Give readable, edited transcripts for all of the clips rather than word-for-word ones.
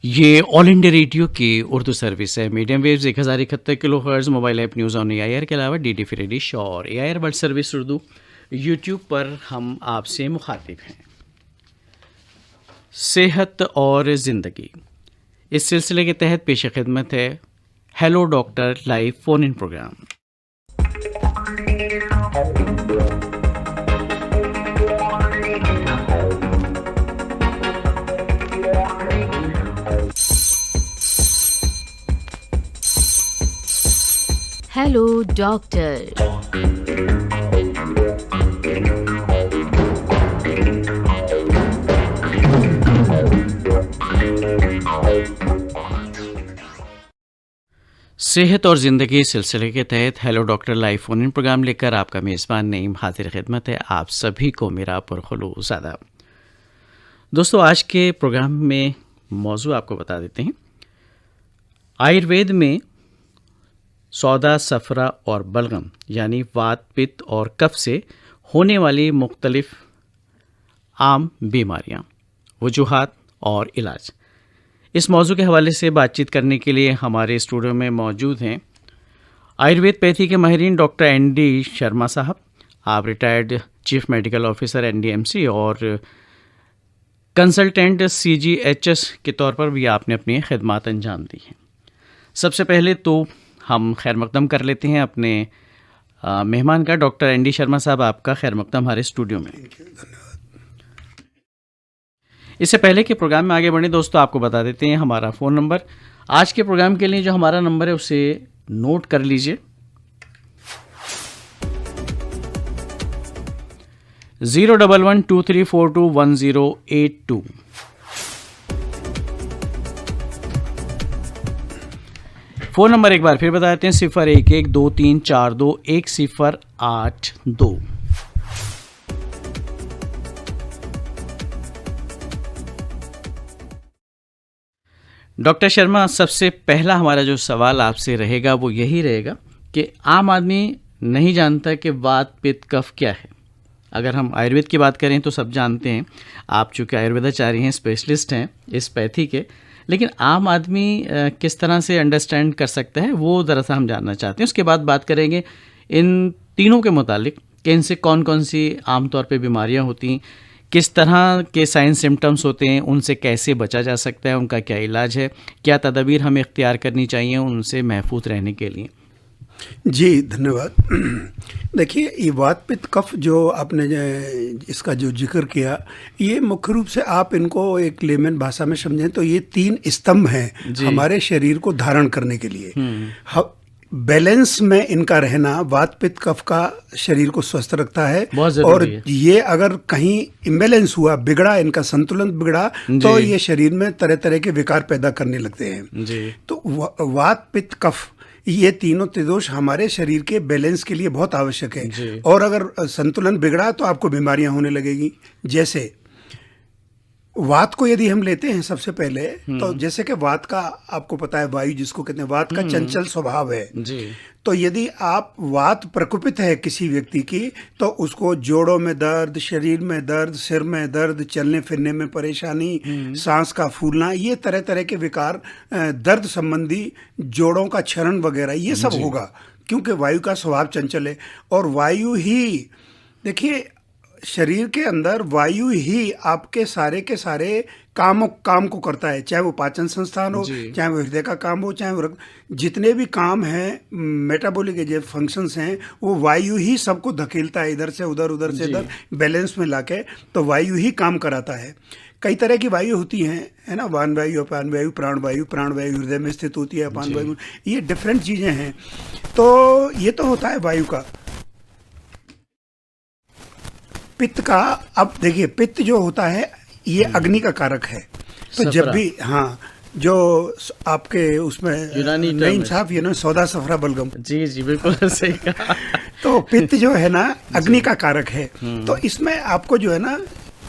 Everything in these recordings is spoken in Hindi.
ये ऑल इंडिया रेडियो की उर्दू सर्विस है। Medium waves 1071 kilo hertz, mobile app news on AIR के अलावा डीडी फ्री डिश और AIR world service Urdu YouTube पर हम आपसे मुखातिब हैं। सेहत और ज़िंदगी, इस सिलसिले के तहत पेश खिदमत है hello doctor live phone in programme. Hello doctor. सेहत और ज़िंदगी सिलसिले के तहत hello doctor live phone in programme लेकर आपका मेज़बान नईम हाजिर खिदमत है। आप सभी को मेरा पुरखुलूस आदाब। दोस्तों, आज के प्रोग्राम में मौजू आपको बता देते हैं। आयुर्वेद में सौदा, सफरा और बलगम यानी वात, पित्त और कफ से होने वाली मुख्तलिफ आम बीमारियां, वजूहात और इलाज, इस मौजू के हवाले से बातचीत करने के लिए हमारे स्टूडियो में मौजूद हैं आयुर्वेदपैथी के माहिरीन डॉक्टर एनडी शर्मा साहब। आप retired chief medical officer NDMC और कंसल्टेंट सीजीएचएस के तौर पर भी आपने अपनी खिदमात अंजाम दी हैं। सबसे पहले तो हम खैर मकदम कर लेते हैं अपने मेहमान का। डॉक्टर एनडी शर्मा साहब, आपका खैर मकदम हमारे स्टूडियो में। इससे पहले कि प्रोग्राम में आगे बढ़े दोस्तों, आपको बता देते हैं हमारा फ़ोन नंबर। आज के प्रोग्राम के लिए जो हमारा नंबर है उसे नोट कर लीजिए। 01123421082। फ़ोन नंबर एक बार फिर बता देते हैं, 0112342182। डॉक्टर शर्मा, सबसे पहला हमारा जो सवाल आपसे रहेगा वो यही रहेगा कि आम आदमी नहीं जानता कि वात, पित्त, कफ क्या है। अगर हम आयुर्वेद की बात करें तो सब जानते हैं, आप चूँकि आयुर्वेदाचार्य हैं, स्पेशलिस्ट हैं इस पैथी के, लेकिन आम आदमी किस तरह से अंडरस्टैंड कर सकता है वो ज़रा-सा हम जानना चाहते हैं। उसके बाद बात करेंगे इन तीनों के मुतालिक कि इनसे कौन कौन सी आमतौर पे बीमारियां होती हैं, किस तरह के साइन सिम्टम्स होते हैं, उनसे कैसे बचा जा सकता है, उनका क्या इलाज है, क्या तदबीर हमें इख्तियार करनी चाहिए उनसे महफूज रहने के लिए। जी, धन्यवाद। देखिए, ये वात, पित्त, कफ जो आपने इसका जो जिक्र किया, ये मुख्य रूप से आप इनको एक लेमन भाषा में समझें तो ये 3 स्तंभ हैं हमारे शरीर को धारण करने के लिए। बैलेंस में इनका रहना वात, पित्त, कफ का शरीर को स्वस्थ रखता है, और ये अगर कहीं इम्बैलेंस हुआ, बिगड़ा, इनका संतुलन बिगड़ा तो ये शरीर में तरह तरह के विकार पैदा करने लगते हैं। तो वात, पित्त, कफ, ये तीनों त्रिदोष हमारे शरीर के बैलेंस के लिए बहुत आवश्यक है, और अगर संतुलन बिगड़ा तो आपको बीमारियां होने लगेगी। जैसे वात को यदि हम लेते हैं सबसे पहले, तो जैसे कि वात का आपको पता है, वायु जिसको कहते हैं, वात का चंचल स्वभाव है जी। तो यदि आप वात प्रकोपित है किसी व्यक्ति की, तो उसको जोड़ों में दर्द, शरीर में दर्द, सिर में दर्द, चलने फिरने में परेशानी, सांस का फूलना, ये तरह तरह के विकार, दर्द संबंधी, जोड़ों का क्षरण वगैरह, ये सब होगा, क्योंकि वायु का स्वभाव चंचल है। और वायु ही, देखिए, शरीर के अंदर वायु ही आपके सारे के सारे काम को करता है, चाहे वो पाचन संस्थान हो, चाहे वो हृदय का काम हो, चाहे वो जितने भी काम हैं, मेटाबॉलिक जो फंक्शंस हैं, वो वायु ही सबको धकेलता है, इधर से उधर, उधर से इधर, बैलेंस में लाके, तो वायु ही काम कराता है। कई तरह की वायु होती हैं, है ना, वान वायु, अपान वायु, प्राण वायु हृदय में स्थित होती है, अपान वायु, ये डिफरेंट चीज़ें हैं। तो ये तो होता है वायु का। पित्त का, अब देखिए, पित्त जो होता है ये अग्नि का कारक है। तो जब भी, हाँ, जो आपके उसमें नईम साहब, ये ना, सौदा, सफरा, बलगम, जी बिल्कुल सही कहा। तो पित्त जो है ना, अग्नि का कारक है। तो इसमें आपको जो है ना,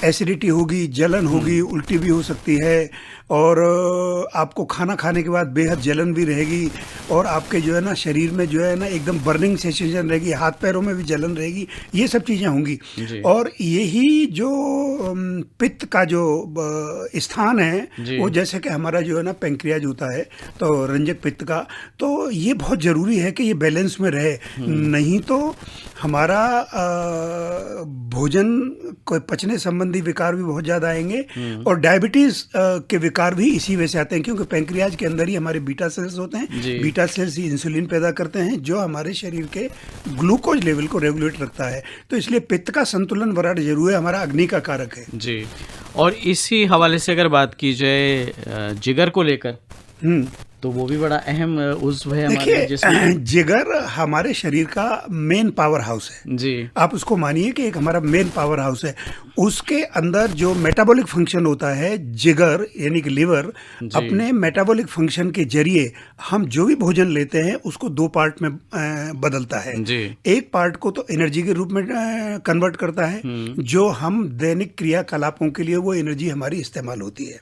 एसिडिटी होगी, जलन होगी, उल्टी भी हो सकती है, और आपको खाना खाने के बाद बेहद जलन भी रहेगी, और आपके जो है ना शरीर में जो है ना एकदम बर्निंग सेंसेशन रहेगी, हाथ पैरों में भी जलन रहेगी, ये सब चीज़ें होंगी। और यही जो पित्त का जो स्थान है वो जैसे कि हमारा जो है ना पेंक्रियाज होता है, तो रंजक पित्त का, तो ये बहुत ज़रूरी है कि ये बैलेंस में रहे, नहीं तो हमारा भोजन को पचने संबंधी विकार भी बहुत ज़्यादा आएंगे, और डायबिटीज़ के विकार भी इसी वजह से आते हैं, क्योंकि पेंक्रियाज के अंदर ही हमारे बीटा सेल्स होते हैं। बीटा सेल्स ही इंसुलिन पैदा करते हैं जो हमारे शरीर के ग्लूकोज लेवल को रेगुलेट रखता है। तो इसलिए पित्त का संतुलन बड़ा जरूरी है, हमारा अग्नि का कारक है जी। और इसी हवाले से अगर बात की जाए जिगर को लेकर, तो वो भी बड़ा अहम उज़्व है हमारे जिस्म। जिगर हमारे शरीर का मेन पावर हाउस है जी। आप उसको मानिए कि एक हमारा मेन पावर हाउस है। उसके अंदर जो मेटाबॉलिक फंक्शन होता है, जिगर यानी कि लिवर अपने मेटाबॉलिक फंक्शन के जरिए हम जो भी भोजन लेते हैं उसको दो पार्ट में बदलता है जी। एक पार्ट को तो एनर्जी के रूप में कन्वर्ट करता है, जो हम दैनिक क्रियाकलापों के लिए वो एनर्जी हमारी इस्तेमाल होती है,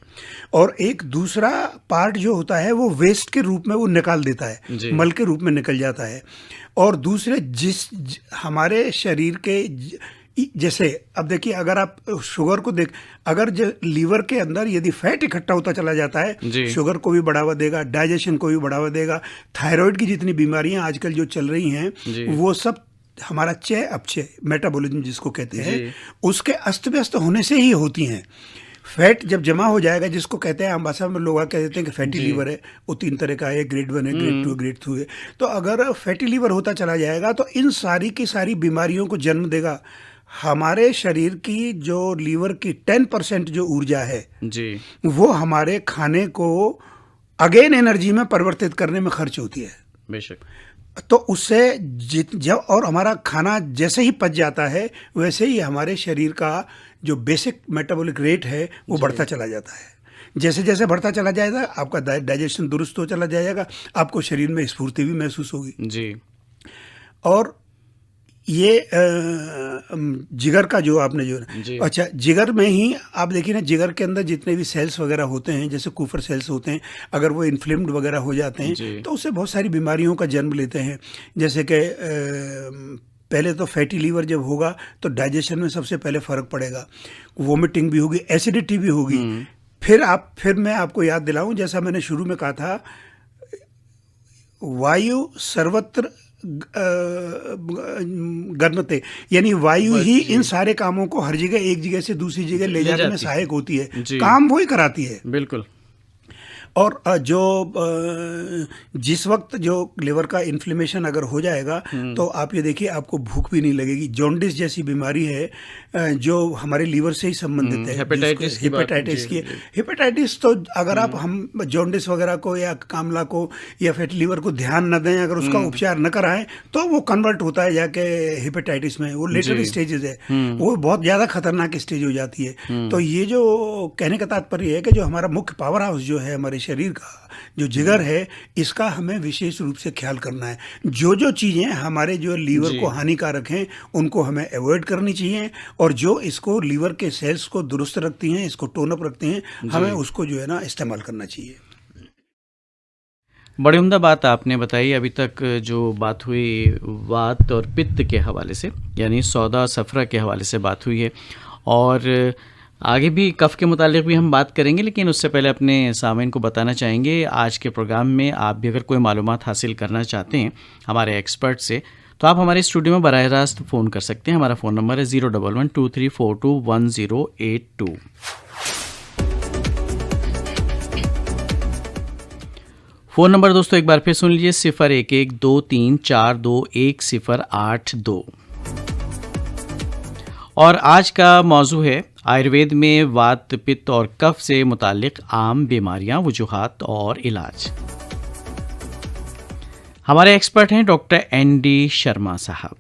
और एक दूसरा पार्ट जो होता है वो वेस्ट के रूप में वो निकाल देता है, मल के रूप में निकल जाता है। और दूसरे हमारे शरीर के जैसे अब देखिए, अगर आप शुगर को अगर लीवर के अंदर यदि फैट इकट्ठा होता चला जाता है, शुगर को भी बढ़ावा देगा, डाइजेशन को भी बढ़ावा देगा। थायराइड की जितनी बीमारियां आजकल जो चल रही हैं वो सब हमारा चय अपचय मेटाबॉलिज्म जिसको कहते हैं उसके अस्त व्यस्त होने से ही होती हैं। फैट जब जमा हो जाएगा, जिसको कहते हैं आम भाषा में लोग कह देते हैं कि फैटी लीवर है, वो 3 तरह का है, ग्रेड 1 है, ग्रेड 2 ग्रेड 3 है। तो अगर फैटी लीवर होता चला जाएगा तो इन सारी की सारी बीमारियों को जन्म देगा। हमारे शरीर की जो लीवर की 10% जो ऊर्जा है जी, वो हमारे खाने को अगेन एनर्जी में परिवर्तित करने में खर्च होती है बेशक। तो उससे जब और हमारा खाना जैसे ही पच जाता है वैसे ही हमारे शरीर का जो बेसिक मेटाबॉलिक रेट है वो बढ़ता चला जाता है। जैसे जैसे बढ़ता चला जाएगा आपका डाइजेशन दुरुस्त हो चला जाएगा, आपको शरीर में स्फूर्ति भी महसूस होगी जी। और ये जिगर का जो आपने जो अच्छा, जिगर में ही आप देखिए ना, जिगर के अंदर जितने भी सेल्स वगैरह होते हैं, जैसे कूफर सेल्स होते हैं, अगर वो इन्फ्लेम्ड वगैरह हो जाते हैं तो उससे बहुत सारी बीमारियों का जन्म लेते हैं। जैसे कि पहले तो फैटी लीवर जब होगा तो डाइजेशन में सबसे पहले फ़र्क पड़ेगा, वोमिटिंग भी होगी, एसिडिटी भी होगी। फिर मैं आपको याद दिलाऊं, जैसा मैंने शुरू में कहा था, वायु सर्वत्र गर्मते, यानी वायु ही इन सारे कामों को हर जगह एक जगह से दूसरी जगह ले जाने में सहायक होती है, काम वही कराती है बिल्कुल। और जो जिस वक्त जो लिवर का इन्फ्लेमेशन अगर हो जाएगा तो आप ये देखिए आपको भूख भी नहीं लगेगी। जॉन्डिस जैसी बीमारी है जो हमारे लीवर से ही संबंधित है, हेपेटाइटिस तो अगर आप हम जॉन्डिस वगैरह को या कामला को या फैटी लीवर को ध्यान न दें, अगर उसका उपचार न कराएं तो वो कन्वर्ट होता है जाके हेपेटाइटिस में। वो लेटर स्टेजेस है, वो बहुत ज़्यादा खतरनाक स्टेज हो जाती है। तो ये जो कहने का तात्पर्य है कि जो हमारा मुख्य पावर हाउस जो है हमारे शरीर का, जो जिगर है, इसका हमें विशेष रूप से ख्याल करना है। जो चीज़ें हमारे जो लीवर को हानिकारक हैं उनको हमें अवॉइड करनी चाहिए, और जो इसको लीवर के सेल्स को दुरुस्त रखती हैं, इसको टोन अप रखते हैं, हमें उसको जो है ना इस्तेमाल करना चाहिए। बड़ी उम्दा बात आपने बताई। अभी तक जो बात हुई वात और पित्त के हवाले से, यानी सौदा सफरा के हवाले से बात हुई है, और आगे भी कफ़ के मुतालिक भी हम बात करेंगे, लेकिन उससे पहले अपने सामीन को बताना चाहेंगे आज के प्रोग्राम में आप भी अगर कोई मालूमात हासिल करना चाहते हैं हमारे एक्सपर्ट से, तो आप हमारे स्टूडियो में बराह रास्त फ़ोन कर सकते हैं। हमारा फ़ोन नंबर है 01123421082। फ़ोन नंबर दोस्तों एक बार फिर सुन लीजिए, 0112342182। और आज का मौजू है आयुर्वेद में वात, पित्त और कफ से मुतालिक आम बीमारियां, वजूहात और इलाज। हमारे एक्सपर्ट हैं डॉक्टर ND शर्मा साहब।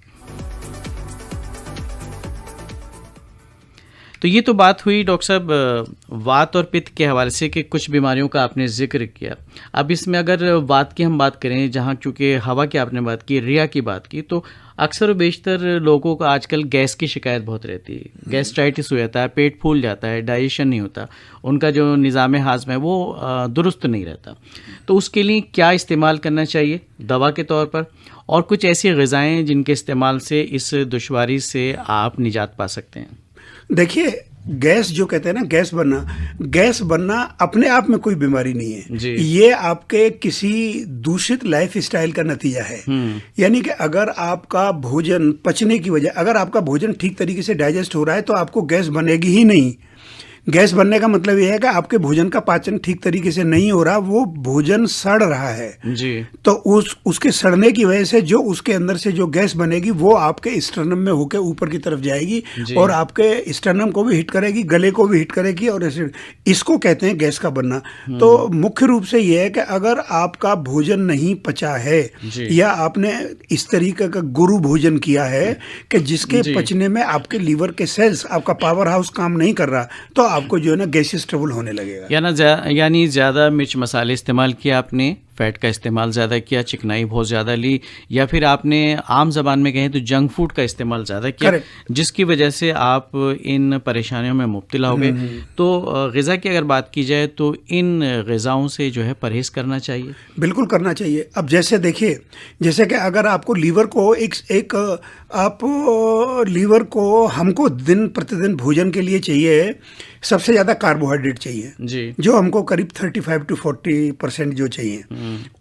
तो तो ये तो बात हुई डॉक्टर साहब वात और पित्त के हवाले से कि कुछ बीमारियों का आपने जिक्र किया। अब इसमें अगर वात की हम बात करें, जहाँ चूँकि हवा की आपने बात की, रिया की बात की, तो अक्सर और बेशतर लोगों को आजकल गैस की शिकायत बहुत रहती है। गैस्ट्राइटिस हो जाता है, पेट फूल जाता है, डाइजेशन नहीं होता, उनका जो निज़ाम हाज़म है वो दुरुस्त नहीं रहता। तो उसके लिए क्या इस्तेमाल करना चाहिए दवा के तौर पर, और कुछ ऐसी ग़िज़ाएँ जिनके इस्तेमाल से इस दुश्वारी से आप निजात पा सकते हैं? देखिए, गैस जो कहते हैं ना, गैस बनना अपने आप में कोई बीमारी नहीं है जी। ये आपके किसी दूषित लाइफ स्टाइल का नतीजा है। यानी कि अगर आपका भोजन पचने की वजह, अगर आपका भोजन ठीक तरीके से डाइजेस्ट हो रहा है तो आपको गैस बनेगी ही नहीं। गैस बनने का मतलब यह है कि आपके भोजन का पाचन ठीक तरीके से नहीं हो रहा, वो भोजन सड़ रहा है जी। तो उसके सड़ने की वजह से जो उसके अंदर से जो गैस बनेगी वो आपके स्टर्नम में होकर ऊपर की तरफ जाएगी और आपके स्टर्नम को भी हिट करेगी, गले को भी हिट करेगी, और इसको कहते हैं गैस का बनना। तो मुख्य रूप से यह है कि अगर आपका भोजन नहीं पचा है या आपने इस तरीके का गुरु भोजन किया है कि जिसके पचने में आपके लीवर के सेल्स, आपका पावर हाउस काम नहीं कर रहा, तो आपको जो है ना गैसियस ट्रबल होने लगेगा। यानी ज़्यादा मिर्च मसाले इस्तेमाल किया आपने, फैट का इस्तेमाल ज़्यादा किया, चिकनाई बहुत ज़्यादा ली, या फिर आपने आम ज़बान में कहें तो जंक फूड का इस्तेमाल ज़्यादा किया, जिसकी वजह से आप इन परेशानियों में मुब्तला हो गए। तो ग़िज़ा की अगर बात की जाए तो इन ग़िज़ाओं से जो है परहेज़ करना चाहिए। बिल्कुल करना चाहिए। अब जैसे देखिए, जैसे कि अगर आपको लीवर को हमको दिन प्रतिदिन भोजन के लिए चाहिए, सबसे ज़्यादा कार्बोहाइड्रेट चाहिए जी, जो हमको करीब 35 to 40% जो चाहिए।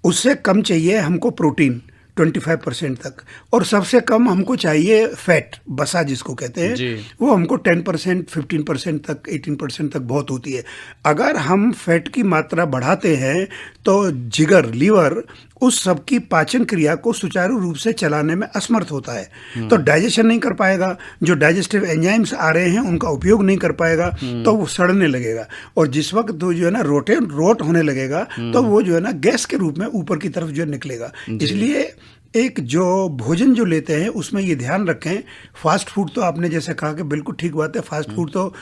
उससे कम चाहिए हमको प्रोटीन 25% तक, और सबसे कम हमको चाहिए फैट, बसा जिसको कहते हैं, वो हमको 10%, 15% तक, 18% तक बहुत होती है। अगर हम फैट की मात्रा बढ़ाते हैं तो जिगर, लीवर उस सब की पाचन क्रिया को सुचारू रूप से चलाने में असमर्थ होता है, तो डाइजेशन नहीं कर पाएगा, जो डाइजेस्टिव एंजाइम्स आ रहे हैं उनका उपयोग नहीं कर पाएगा, तो वो सड़ने लगेगा, और जिस वक्त तो जो है ना रोट होने लगेगा तो वो जो है ना गैस के रूप में ऊपर की तरफ जो निकलेगा। इसलिए एक जो भोजन जो लेते हैं उसमें ये ध्यान रखें, फास्ट फूड तो आपने जैसे कहा कि बिल्कुल ठीक बात है, फास्ट फूड तो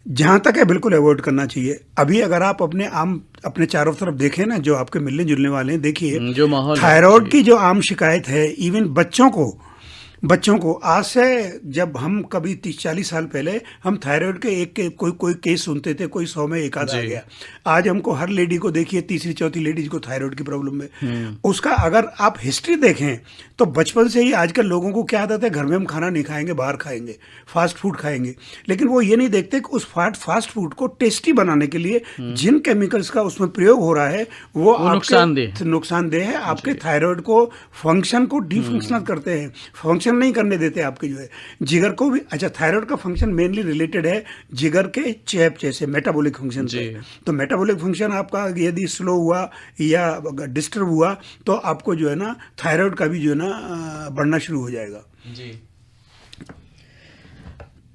जहाँ तक है बिल्कुल अवॉइड करना चाहिए। अभी अगर आप अपने चारों तरफ देखें ना, जो आपके मिलने जुलने वाले हैं, देखिए जो थायराइड की जो आम शिकायत है, इवन बच्चों को आज से, जब हम कभी 30-40 साल पहले हम थायराइड के कोई केस सुनते थे, कोई 100 में एक आध आ गया। आज हमको हर लेडी को देखिए, तीसरी चौथी लेडीज को थायराइड की प्रॉब्लम है। उसका अगर आप हिस्ट्री देखें तो बचपन से ही आजकल लोगों को क्या आदत है, घर में हम खाना नहीं खाएंगे, बाहर खाएंगे, फास्ट फूड खाएंगे, लेकिन वो ये नहीं देखते कि उस फास्ट फूड को टेस्टी बनाने के लिए जिन केमिकल्स का उसमें प्रयोग हो रहा है वो नुकसानदेह है, आपके थायराइड को फंक्शन को डिफंक्शनल करते हैं, फंक्शन नहीं करने देते आपके जो है जिगर को भी। अच्छा, थायराइड का फंक्शन मेनली रिलेटेड है जिगर के चैप जैसे मेटाबॉलिक फंक्शन से। तो मेटाबॉलिक फंक्शन आपका यदि स्लो हुआ या डिस्टर्ब हुआ तो आपको जो है ना थायराइड का भी जो है ना बढ़ना शुरू हो जाएगा जी।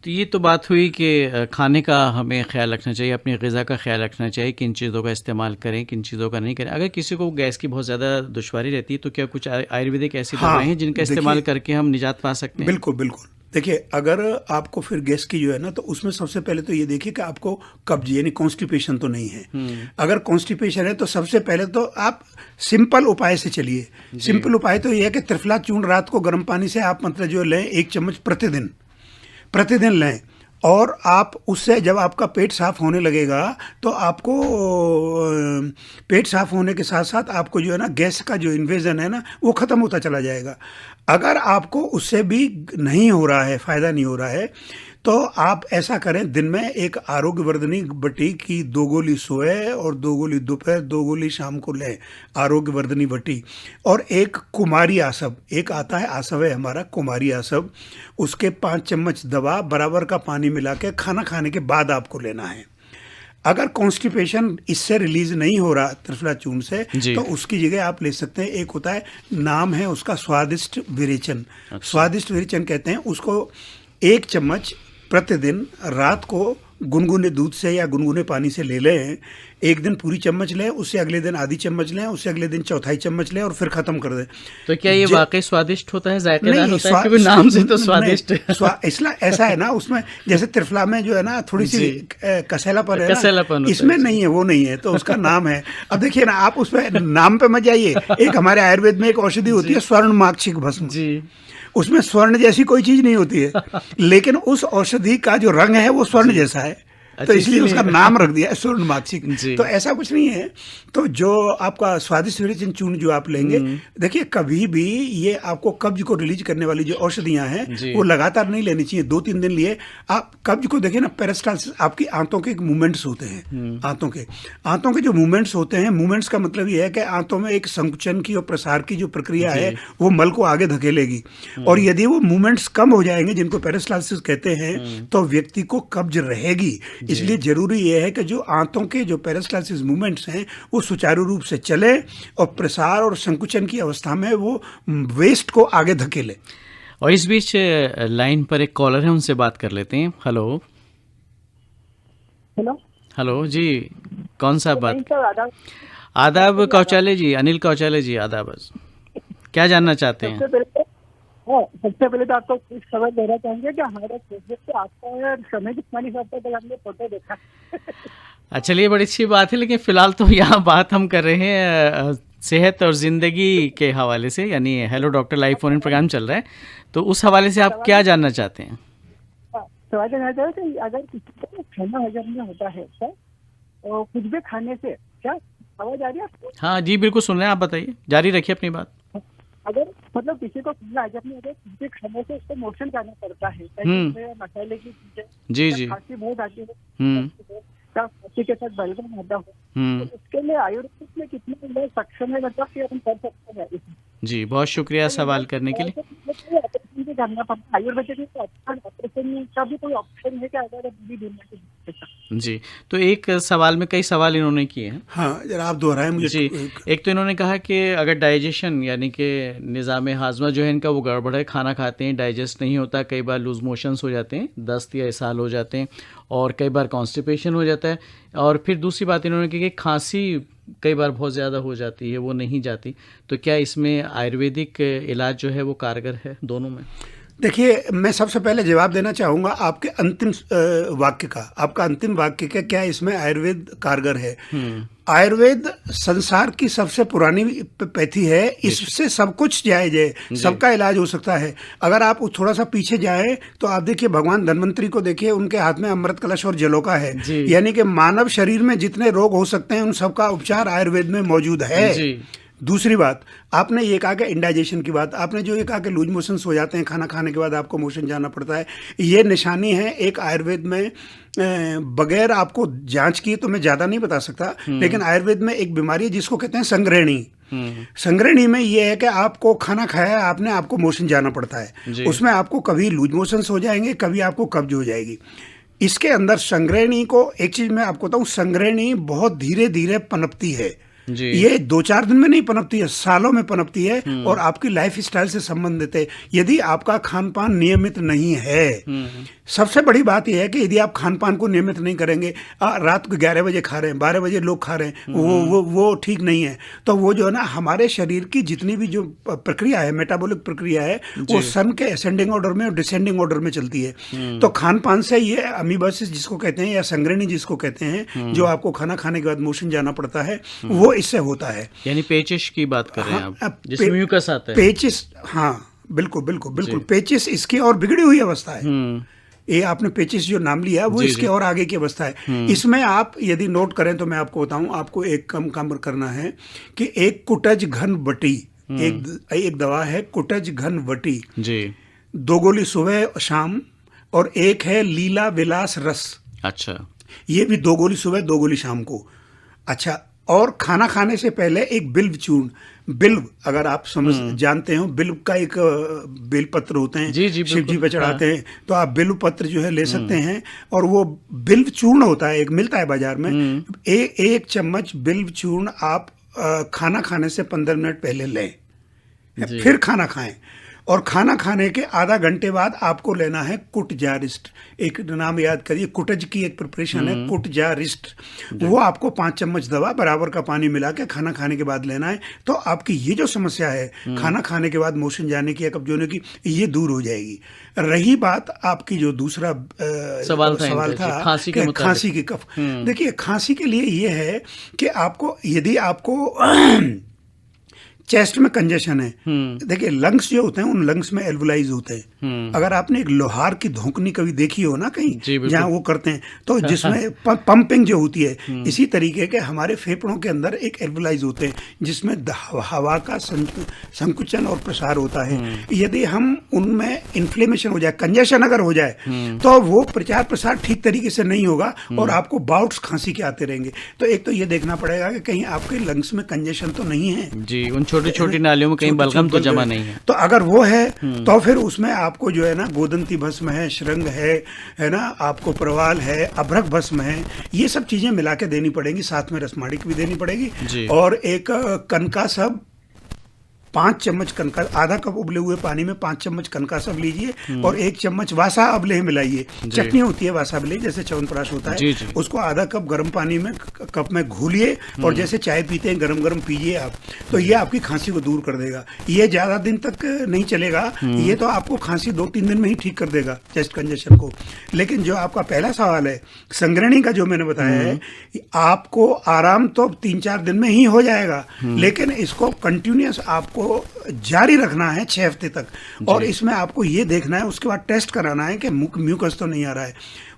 तो ये तो बात हुई कि खाने का हमें ख्याल रखना चाहिए, अपनी ग़िज़ा का ख्याल रखना चाहिए, किन चीज़ों का इस्तेमाल करें, किन चीज़ों का नहीं करें। अगर किसी को गैस की बहुत ज़्यादा दुश्वारी रहती है तो क्या कुछ आयुर्वेदिक ऐसी दवाएं हैं जिनका इस्तेमाल करके हम निजात पा सकते हैं? बिल्कुल बिल्कुल। देखिए, अगर आपको फिर गैस की जो है ना, तो उसमें सबसे पहले तो ये देखिए कि आपको कब्ज यानी कॉन्स्टिपेशन तो नहीं है। अगर कॉन्स्टिपेशन है तो सबसे पहले तो आप सिंपल उपाय से चलिए। सिंपल उपाय तो ये है कि त्रिफला चूर्ण रात को गर्म पानी से आप मतलब जो लें, 1 चम्मच प्रतिदिन लें, और आप उससे जब आपका पेट साफ होने लगेगा तो आपको पेट साफ होने के साथ साथ आपको जो है ना गैस का जो इन्वेजन है ना वो ख़त्म होता चला जाएगा। अगर आपको उससे भी नहीं हो रहा है, फ़ायदा नहीं हो रहा है, तो आप ऐसा करें, दिन में एक आरोग्यवर्धनी बटी की 2 गोली सुबह और 2 गोली दोपहर, 2 गोली शाम को लें, आरोग्यवर्धनी बटी। और एक कुमारी आसव, एक आता है आसव है हमारा कुमारी आसव, उसके 5 चम्मच दवा बराबर का पानी मिला के खाना खाने के बाद आपको लेना है। अगर कॉन्स्टिपेशन इससे रिलीज नहीं हो रहा त्रिफला चूर्ण से, तो उसकी जगह आप ले सकते हैं, एक होता है, नाम है उसका स्वादिष्ट विरेचन। स्वादिष्ट विरेचन कहते हैं उसको। 1 चम्मच प्रतिदिन रात को गुनगुने दूध से या गुनगुने पानी से ले लें, एक दिन पूरी चम्मच लें, उससे अगले दिन आधी चम्मच लें, उससे अगले दिन चौथाई चम्मच लें और फिर खत्म कर दें। तो क्या ये वाकई स्वादिष्ट होता है, जायकेदार होता है? क्योंकि नाम से तो स्वादिष्ट इसलिए ऐसा है ना, उसमें जैसे त्रिफला में जो है ना थोड़ी सी कसैलापन है कसैलापन ना, इसमें नहीं है, वो नहीं है, तो उसका नाम है। अब देखिए ना, आप उसमें नाम पे मत जाइए। एक हमारे आयुर्वेद में एक औषधि होती है स्वर्ण माक्षिक भस्म जी, उसमें स्वर्ण जैसी कोई चीज नहीं होती है, लेकिन उस औषधि का जो रंग है वो स्वर्ण जैसा है, तो इसलिए उसका नाम रख दिया है स्वर्ण माक्षिक। तो ऐसा कुछ नहीं है। तो जो आपका स्वादिष्ट विरेचन चूर्ण जो आप लेंगे, देखिए कभी भी ये आपको कब्ज को रिलीज करने वाली जो औषधियां हैं वो लगातार नहीं लेनी चाहिए। 2-3 दिन लिए आप कब्ज को देखिए ना, पेरिस्टाल्सिस, आपकी आंतों के मूवमेंट्स होते हैं, आंतों के जो मूवमेंट्स होते हैं, मूवमेंट्स का मतलब ये है कि आंतों में एक संकुचन की और प्रसार की जो प्रक्रिया है वो मल को आगे धकेलेगी, और यदि वो मूवमेंट्स कम हो जाएंगे, जिनको पेरिस्टाल्सिस कहते हैं, तो व्यक्ति को कब्ज रहेगी। इसलिए जरूरी यह है कि जो आंतों के जो पेरिस्टाल्सिस मूवमेंट्स हैं वो सुचारू रूप से चले और प्रसार और संकुचन की अवस्था में वो वेस्ट को आगे धकेले। और इस बीच लाइन पर एक कॉलर है, उनसे बात कर लेते हैं। हेलो हेलो जी, कौन सा बात? आदाब कौचाले जी, अनिल कौचाले जी, आदाब। क्या जानना चाहते हैं? सबसे पहले तो आपको कुछ खबर देना चाहेंगे कि हमारे फेसबुक पे आपका समय कितना नहीं करता, तो हमने फोटो देखा। अच्छा, ये बड़ी अच्छी बात है, लेकिन फिलहाल तो यहाँ बात हम कर रहे हैं सेहत और जिंदगी के हवाले से, यानी hello doctor live phone in programme चल रहा है, तो उस हवाले से आप क्या जानना चाहते हैं? सवाल जानना चाहते हैं कि अगर किसी को खाना हजम नहीं होता है सर, तो कुछ भी खाने से, क्या आवाज आ रही है आपको? हाँ जी, बिल्कुल सुन रहे हैं, आप बताइए, जारी रखिए अपनी बात। अगर मतलब किसी को खाना हजम नहीं होता, कुछ भी खाने से उसको मोशन जाना पड़ता है, मसाले की चीजें, जी खांसी बहुत आती है, खांसी के साथ बलगम आता हो, तो उसके लिए आयुर्वेद में कितने सक्षम है, मतलब कि हम कर सकते हैं? जी, बहुत शुक्रिया सवाल करने के लिए। जानना पड़ता है आयुर्वेद ऑपरेशन का भी कोई ऑप्शन है क्या अगर पूरी दुनिया के? जी, तो एक सवाल में कई सवाल इन्होंने किए हैं। हाँ, जरा आप दोहराएं मुझे। जी, एक तो इन्होंने कहा कि अगर डाइजेशन यानी कि निज़ाम हाजमा जो है इनका वो गड़बड़ है, खाना खाते हैं डाइजेस्ट नहीं होता, कई बार लूज मोशंस हो जाते हैं, दस्त या इसहाल हो जाते हैं, और कई बार कॉन्स्टिपेशन हो जाता है, और फिर दूसरी बात इन्होंने की कि खांसी कई बार बहुत ज़्यादा हो जाती है, वो नहीं जाती, तो क्या इसमें आयुर्वेदिक इलाज जो है वो कारगर है दोनों में? देखिए, मैं सबसे पहले जवाब देना चाहूँगा आपके अंतिम वाक्य का। आपका अंतिम वाक्य का, क्या इसमें आयुर्वेद कारगर है? आयुर्वेद संसार की सबसे पुरानी पैथी है, इससे सब कुछ जायज है, सबका इलाज हो सकता है। अगर आप थोड़ा सा पीछे जाए तो आप देखिए भगवान धन्वंतरी को देखिए, उनके हाथ में अमृत कलश और जलोका है, यानी कि मानव शरीर में जितने रोग हो सकते हैं उन सबका उपचार आयुर्वेद में मौजूद है। दूसरी बात, आपने ये कहा कि इंडाइजेशन की बात, आपने जो ये कहा कि लूज मोशंस हो जाते हैं, खाना खाने के बाद आपको मोशन जाना पड़ता है, ये निशानी है एक आयुर्वेद में। बगैर आपको जांच किए तो मैं ज़्यादा नहीं बता सकता, लेकिन आयुर्वेद में एक बीमारी है जिसको कहते हैं संग्रहणी। संग्रहणी में ये है कि आपको खाना खाया आपने, आपको मोशन जाना पड़ता है, उसमें आपको कभी लूज मोशंस हो जाएंगे, कभी आपको कब्ज हो जाएगी। इसके अंदर संग्रहणी को, एक चीज़ मैं आपको बताऊँ, संग्रहणी बहुत धीरे धीरे पनपती है, ये 2-4 दिन में नहीं पनपती है, सालों में पनपती है, और आपकी लाइफ स्टाइल से संबंधित है। यदि आपका खान पान नियमित नहीं है, सबसे बड़ी बात यह है कि यदि आप खान पान को नियमित नहीं करेंगे, रात को 11 बजे खा रहे हैं, 12 बजे लोग खा रहे हैं, वो ठीक नहीं है। तो वो जो है ना, हमारे शरीर की जितनी भी जो प्रक्रिया है, मेटाबॉलिक प्रक्रिया है, वो सन के असेंडिंग ऑर्डर में और डिसेंडिंग ऑर्डर में चलती है। तो खान पान से ये अमीबासिस जिसको कहते हैं, या संग्रहणी जिसको कहते हैं, जो आपको खाना खाने के बाद मोशन जाना पड़ता है, वो इससे होता है। यानी पेचिश की बात कर रहे हैं आप, जिसमें म्यूकस आता है। पेचिश, हाँ बिल्कुल बिल्कुल बिल्कुल, पेचिश इसकी और बिगड़ी हुई अवस्था है। ये आपने पेचिस जो नाम लिया वो इसके और आगे की अवस्था है। इसमें आप यदि नोट करें तो मैं आपको बताऊं, आपको एक काम करना है कि एक कुटज घन वटी, एक दवा है कुटज घन वटी जी, 2 गोली सुबह शाम, और एक है लीला विलास रस। अच्छा, ये भी 2 गोली सुबह 2 गोली शाम को। अच्छा, और खाना खाने से पहले एक बिल्व चूर्ण, बिल्व अगर आप जानते हो, बिल्व का एक बेल पत्र होते हैं, शिव जी पे चढ़ाते हैं, तो आप बिल्व पत्र जो है ले सकते हैं, और वो बिल्व चूर्ण होता है, एक मिलता है बाजार में, एक चम्मच बिल्व चूर्ण आप खाना खाने से 15 मिनट पहले लें, फिर खाना खाएं, और खाना खाने के आधा घंटे बाद आपको लेना है कुटजारिस्ट। एक नाम याद करिए, कुटज की एक प्रिपरेशन है कुटजारिस्ट। वो आपको 5 चम्मच दवा बराबर का पानी मिला के खाना खाने के बाद लेना है। तो आपकी ये जो समस्या है खाना खाने के बाद मोशन जाने की या कब्ज होने की, ये दूर हो जाएगी। रही बात आपकी जो दूसरा सवाल था खांसी की कफ, देखिए खांसी के लिए ये है कि आपको, यदि आपको चेस्ट में कंजेशन है, देखिए लंग्स जो होते हैं उन लंग्स में एल्वुलाइज होते हैं। अगर आपने एक लोहार की धोकनी कभी देखी हो ना कहीं जहाँ वो करते हैं, तो जिसमें पंपिंग जो होती है, इसी तरीके के हमारे फेफड़ों के अंदर एक एल्वुलाइज होते हैं जिसमें हवा का संकुचन और प्रसार होता है। यदि हम उनमें इन्फ्लेमेशन हो जाए, कंजेशन अगर हो जाए, तो वो प्रचार प्रसार ठीक तरीके से नहीं होगा और आपको बाउट्स खांसी के आते रहेंगे। तो एक तो ये देखना पड़ेगा कि कहीं आपके लंग्स में कंजेशन तो नहीं है जी, उन छोटी छोटी नालियों में कहीं बलगम तो जमा नहीं है। तो अगर वो है तो फिर उसमें आपको जो है ना गोदंती भस्म है, श्रृंग है ना, आपको प्रवाल है, अभ्रक भस्म है, ये सब चीजें मिला के देनी पड़ेंगी। साथ में रसमाड़िक भी देनी पड़ेगी और एक कनका सब 5 चम्मच कनका, आधा कप उबले हुए पानी में 5 चम्मच कनका सब लीजिए और 1 चम्मच वासा अबले मिलाइए। चटनी होती है वासा अबले, जैसे च्यवनप्राश होता है, उसको आधा कप गर्म पानी में कप में घोलिए और जैसे चाय पीते हैं गरम गरम पीजिए आप, तो ये आपकी खांसी को दूर कर देगा। ये ज्यादा दिन तक नहीं चलेगा, ये तो आपको खांसी 2-3 दिन में ही ठीक कर देगा चेस्ट कंजेशन को। लेकिन जो आपका पहला सवाल है संग्रहणी का, जो मैंने बताया है, आपको आराम तो 3-4 दिन में ही हो जाएगा, लेकिन इसको कंटिन्यूअस आपको जारी रखना है 6 हफ्ते तक। और इसमें आपको ये देखना है, उसके बाद टेस्ट कराना है कि म्यूकस तो नहीं आ रहा है।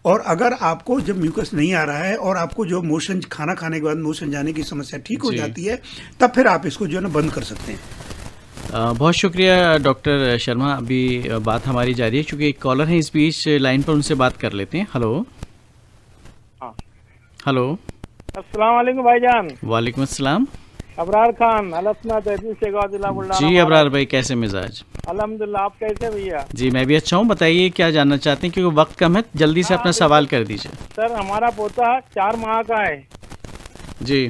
और अगर आपको जब म्यूकस नहीं आ रहा है और आपको जो मोशन, खाना खाने के बाद मोशन जाने की समस्या ठीक हो जाती है, तब फिर आप इसको जो है ना बंद कर सकते हैं। बहुत शुक्रिया डॉक्टर शर्मा। अभी बात हमारी जारी है, क्योंकि एक कॉलर है इस बीच लाइन पर, उनसे बात कर लेते हैं। हेलो हेलो, अस्सलाम वालेकुम भाईजान। वालेकुम अस्सलाम। अबरार खान, अलसना तहसील शेखगांव, जिला बुल्ढाना। जी अबरार भाई, कैसे मिजाज? अल्हम्दुलिल्लाह, आप कैसे भैया? जी मैं भी अच्छा हूँ। बताइए क्या जानना चाहते हैं, क्योंकि वक्त कम है, जल्दी से अपना सवाल कर दीजिए। सर हमारा पोता 4 माह का है जी,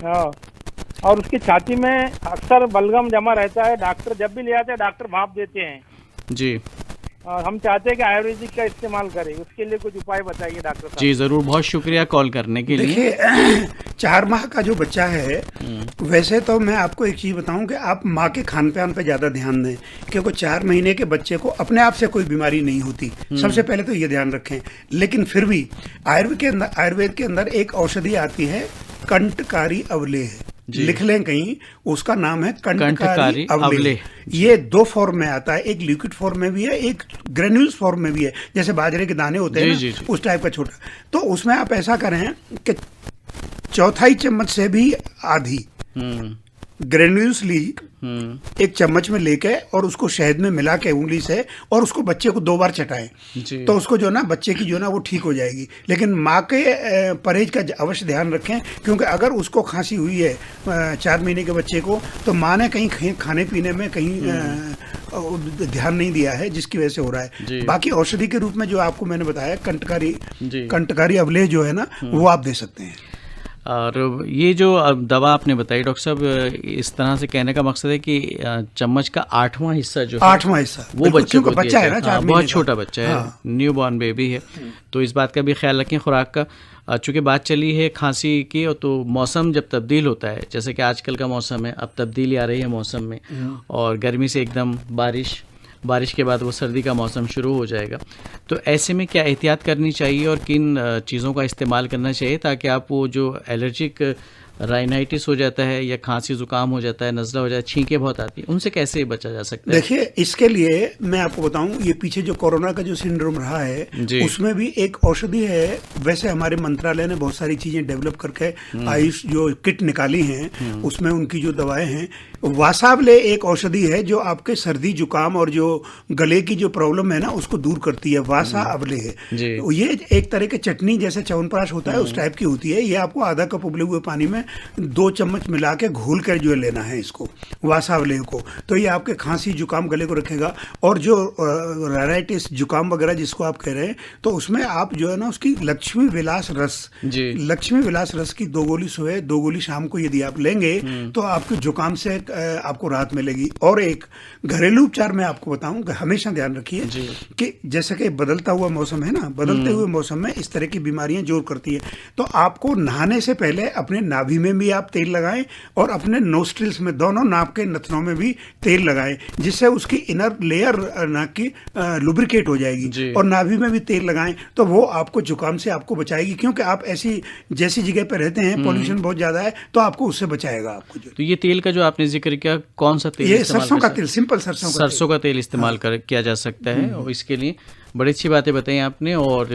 और उसकी छाती में अक्सर बलगम जमा रहता है। डॉक्टर जब भी ले आते हैं डॉक्टर भाप देते हैं जी, और हम चाहते हैं कि आयुर्वेदिक का इस्तेमाल करें, उसके लिए कुछ उपाय बताइए डॉक्टर साहब। जी जरूर, बहुत शुक्रिया कॉल करने के लिए। देखिए 4 माह का जो बच्चा है, वैसे तो मैं आपको एक चीज बताऊं कि आप माँ के खान पान पे ज्यादा ध्यान दें, क्योंकि 4 महीने के बच्चे को अपने आप से कोई बीमारी नहीं होती, सबसे पहले तो ये ध्यान रखें। लेकिन फिर भी आयुर्वेद के अंदर एक औषधि आती है, कंटकारी अवलेह, लिख लें कहीं, उसका नाम है कंटकारी अवलेह। ये 2 फॉर्म में आता है, एक लिक्विड फॉर्म में भी है, एक ग्रेन्यूल्स फॉर्म में भी है, जैसे बाजरे के दाने होते हैं ना, उस टाइप का छोटा। तो उसमें आप ऐसा करें कि 1/4 चम्मच से भी आधी ग्रेन्यूल्स लीजिए, 1 चम्मच में लेके और उसको शहद में मिला के उंगली से, और उसको बच्चे को 2 बार चटाएं, तो उसको जो ना बच्चे की जो ना वो ठीक हो जाएगी। लेकिन माँ के परहेज का अवश्य ध्यान रखें, क्योंकि अगर उसको खांसी हुई है 4 महीने के बच्चे को, तो माँ ने कहीं खाने पीने में कहीं ध्यान नहीं दिया है, जिसकी वजह से हो रहा है। बाकी औषधि के रूप में जो आपको मैंने बताया कंटकारी अवलेह जो है ना, वो आप दे सकते हैं। और ये जो दवा आपने बताई डॉक्टर साहब, इस तरह से कहने का मकसद है कि चम्मच का 8वां हिस्सा जो 8वां हिस्सा वो बच्चे को बच्चा है ना, 4 बहुत छोटा बच्चा है, न्यू बॉर्न बेबी है, तो इस बात का भी ख्याल रखें खुराक का। चूँकि बात चली है खांसी की, तो मौसम जब तब्दील होता है, जैसे कि आजकल का मौसम है, अब तब्दीली आ रही है मौसम में, और गर्मी से एकदम बारिश के बाद वो सर्दी का मौसम शुरू हो जाएगा, तो ऐसे में क्या एहतियात करनी चाहिए और किन चीज़ों का इस्तेमाल करना चाहिए ताकि आप वो जो एलर्जिक राइनाइटिस हो जाता है या खांसी जुकाम हो जाता है, नज़ला हो जाता है, छींकें बहुत आती हैं, उनसे कैसे बचा जा सकता है? देखिए इसके लिए मैं आपको बताऊं, ये पीछे जो कोरोना का जो सिंड्रोम रहा है, उसमें भी एक औषधि है। वैसे हमारे मंत्रालय ने बहुत सारी चीजें डेवलप करके आयुष जो किट निकाली हैं, उसमें उनकी जो दवाएं हैं, वासावले एक औषधि है जो आपके सर्दी जुकाम और जो गले की जो प्रॉब्लम है ना, उसको दूर करती है, वासा अवले है। ये एक तरह के चटनी जैसे च्यवनप्राश होता है उस टाइप की होती है। ये आपको आधा कप उबले हुए पानी में 2 चम्मच मिला के घोल कर जो लेना है इसको, वासावलेव को। तो ये आपके खांसी जुकाम गले को रखेगा। और जो राइटिस जुकाम वगैरह जिसको आप कह रहे हैं, तो उसमें आप जो है ना उसकी लक्ष्मी विलास रस की 2 गोली सुबह 2 गोली शाम को यदि आप लेंगे तो आपके जुकाम से आपको राहत मिलेगी। और एक घरेलू उपचार मैं आपको बताऊं, हमेशा ध्यान रखिए कि जैसे कि बदलता हुआ मौसम है ना, बदलते हुए मौसम में इस तरह की बीमारियां जोर करती है। तो आपको नहाने से पहले अपने नाभि में भी आप तेल लगाएं और अपने नोस्ट्रिल्स में, दोनों नाक के नथनों में भी तेल लगाएं, जिससे उसकी इनर लेयर नाक की लुब्रिकेट हो जाएगी। और नाभि में भी तेल लगाएं तो वो आपको जुकाम से आपको बचाएगी, क्योंकि आप ऐसी जैसी जगह पर रहते हैं, पॉल्यूशन बहुत ज्यादा है, तो आपको उससे बचाएगा आपको। तो ये तेल का जो आपने जिक्र किया, कौन सा तेल? ये सरसों का तेल, सिंपल सरसों का तेल इस्तेमाल किया जा सकता है। और इसके लिए बड़ी अच्छी बातें बताई आपने। और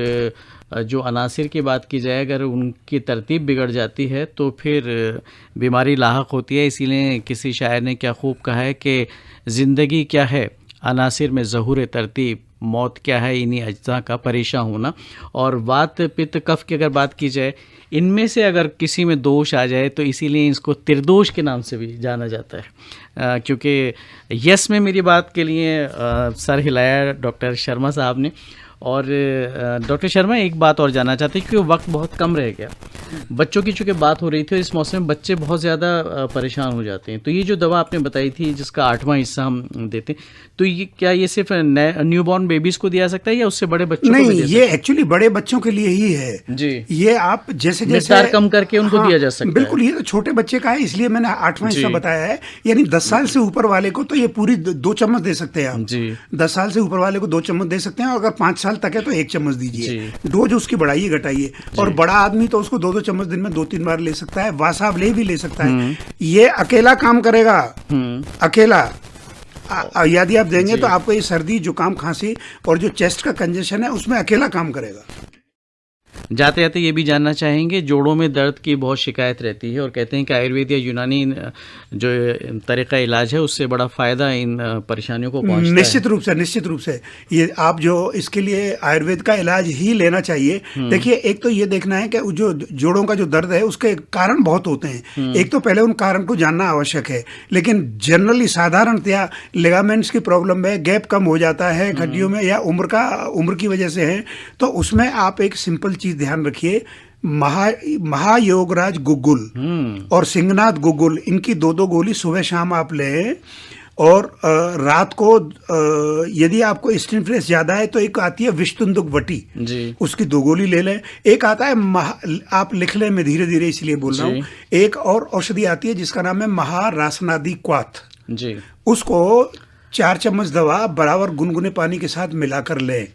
जो अनासिर की बात की जाए, अगर उनकी तरतीब बिगड़ जाती है तो फिर बीमारी लाहक होती है। इसीलिए किसी शायर ने क्या खूब कहा है कि ज़िंदगी क्या है अनासिर में ज़हूर तरतीब, मौत क्या है इन्हीं अज्जा का परेशान होना। और वात पित्त कफ की अगर बात की जाए, इनमें से अगर किसी में दोष आ जाए तो इसीलिए इसको त्रिदोष के नाम से भी जाना जाता है। क्योंकि यस में मेरी बात के लिए सर हिलाया डॉक्टर शर्मा साहब ने। और डॉक्टर शर्मा, एक बात और जानना चाहते हैं क्योंकि वक्त बहुत कम रह गया। बच्चों की चूँकि बात हो रही थी, इस मौसम में बच्चे बहुत ज़्यादा परेशान हो जाते हैं। तो ये जो दवा आपने बताई थी जिसका 8वां हिस्सा हम देते हैं, तो ये क्या ये सिर्फ न्यूबॉर्न बेबीज़ को दिया सकता है या उससे बड़े बच्चों नहीं, को भी दे ये एक्चुअली बड़े बच्चों के लिए ही है जी। ये आप जैसे मिकदार कम करके उनको दिया जा सकता है। बिल्कुल, ये तो छोटे बच्चे का है, इसलिए मैंने 8वां हिस्सा बताया है। यानी 10 साल से ऊपर वाले को तो ये पूरी 2 चम्मच दे सकते हैं आप जी। 10 साल से ऊपर वाले को 2 चम्मच दे सकते हैं। और अगर 5 साल तक है तो 1 चम्मच दीजिए। डोज उसकी बढ़ाइए घटाइए। और बड़ा आदमी तो उसको 2-2 चम्मच दिन में 2-3 बार ले सकता है। वासावलेव भी ले सकता है। ये अकेला काम करेगा, अकेला। यदि आप देंगे तो आपको ये सर्दी जुकाम खांसी और जो चेस्ट का कंजेशन है उसमें अकेला काम करेगा। जाते जाते ये भी जानना चाहेंगे, जोड़ों में दर्द की बहुत शिकायत रहती है और कहते हैं कि आयुर्वेद या यूनानी जो तरीका इलाज है उससे बड़ा फ़ायदा इन परेशानियों को पहुंचता है। निश्चित रूप से ये आप जो इसके लिए आयुर्वेद का इलाज ही लेना चाहिए। देखिए, एक तो ये देखना है कि जो जोड़ों का जो दर्द है उसके कारण बहुत होते हैं। एक तो पहले उन कारण को जानना आवश्यक है। लेकिन जनरली साधारणतया लिगामेंट्स की प्रॉब्लम है, गैप कम हो जाता है हड्डियों में, या उम्र की वजह से है, तो उसमें आप एक सिंपल चीज ध्यान रखिए। महायोगराज गुग्गुल और सिंहनाथ गुग्गुल, इनकी 2-2 गोली सुबह शाम आप लें। और रात को यदि आपको स्टिनफ्लेस ज्यादा है तो एक आती है विष्णुदुक वटी जी, उसकी 2 गोली ले लें। एक आता है आप लिख लें, मैं धीरे धीरे इसलिए बोल रहा हूँ। एक और औषधि आती है जिसका नाम है महारासनादी क्वाथ जी, उसको 4 चम्मच दवा बराबर गुनगुने पानी के साथ मिलाकर लें।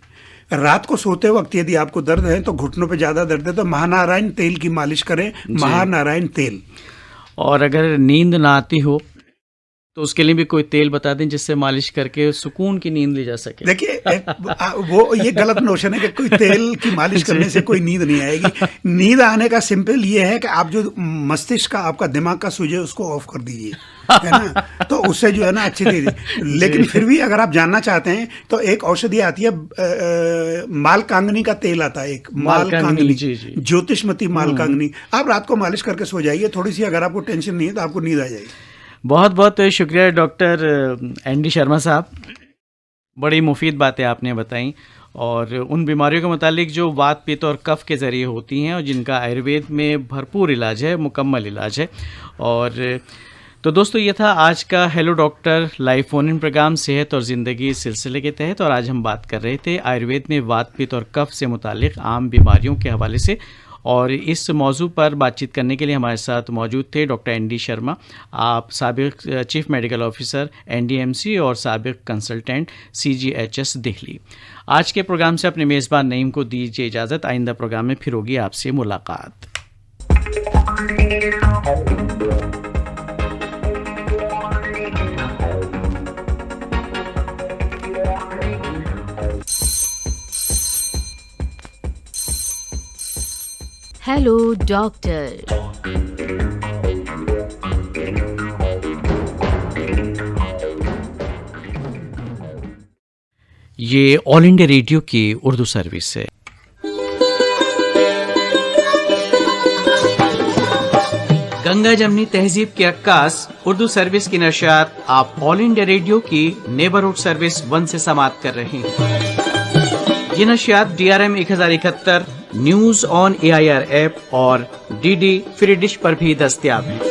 रात को सोते वक्त यदि आपको दर्द है तो घुटनों पे ज्यादा दर्द है तो महानारायण तेल की मालिश करें, महानारायण तेल। और अगर नींद ना आती हो तो उसके लिए भी कोई तेल बता दें जिससे मालिश करके सुकून की नींद ली जा सके। देखिए, वो ये गलत नोशन है कि कोई तेल की मालिश करने से कोई नींद नहीं आएगी। नींद आने का सिंपल ये है कि आप जो मस्तिष्क का, आपका दिमाग का स्विच है उसको ऑफ कर दीजिए, है ना, तो उससे जो है ना अच्छी नींद। लेकिन फिर भी अगर आप जानना चाहते हैं तो एक औषधि आती है, मालकांगनी का तेल आता है, एक मालकांगनी, ज्योतिषमती मालकांगनी। आप रात को मालिश करके सो जाइए, थोड़ी सी अगर आपको टेंशन नहीं है तो आपको नींद आ जाएगी। बहुत बहुत शुक्रिया डॉक्टर एनडी शर्मा साहब, बड़ी मुफीद बातें आपने बताई और उन बीमारियों के मुतालिक जो वात पित्त और कफ के ज़रिए होती हैं और जिनका आयुर्वेद में भरपूर इलाज है, मुकम्मल इलाज है। और तो दोस्तों, ये था आज का hello doctor live phone in programme सेहत और ज़िंदगी इस सिलसिले के तहत। और आज हम बात कर रहे थे आयुर्वेद में वात पित्त और कफ से मुतालिक आम बीमारियों के हवाले से। और इस मौजू पर बातचीत करने के लिए हमारे साथ मौजूद थे डॉक्टर एनडी शर्मा, आप साबिक चीफ मेडिकल ऑफिसर एनडीएमसी और साबिक कंसल्टेंट सीजीएचएस दिल्ली। आज के प्रोग्राम से अपने मेज़बान नईम को दीजिए इजाज़त। आइंदा प्रोग्राम में फिर होगी आपसे मुलाकात। Hello doctor. ये ऑल इंडिया रेडियो की उर्दू सर्विस है। गंगा जमनी तहजीब की अक्कास उर्दू सर्विस की नशियात आप ऑल इंडिया रेडियो की नेबरहुड सर्विस 1 से समाप्त कर रहे हैं। ये नशियात DRM 1071, news on AIR app और DD फ्री डिश पर भी दस्तयाब है।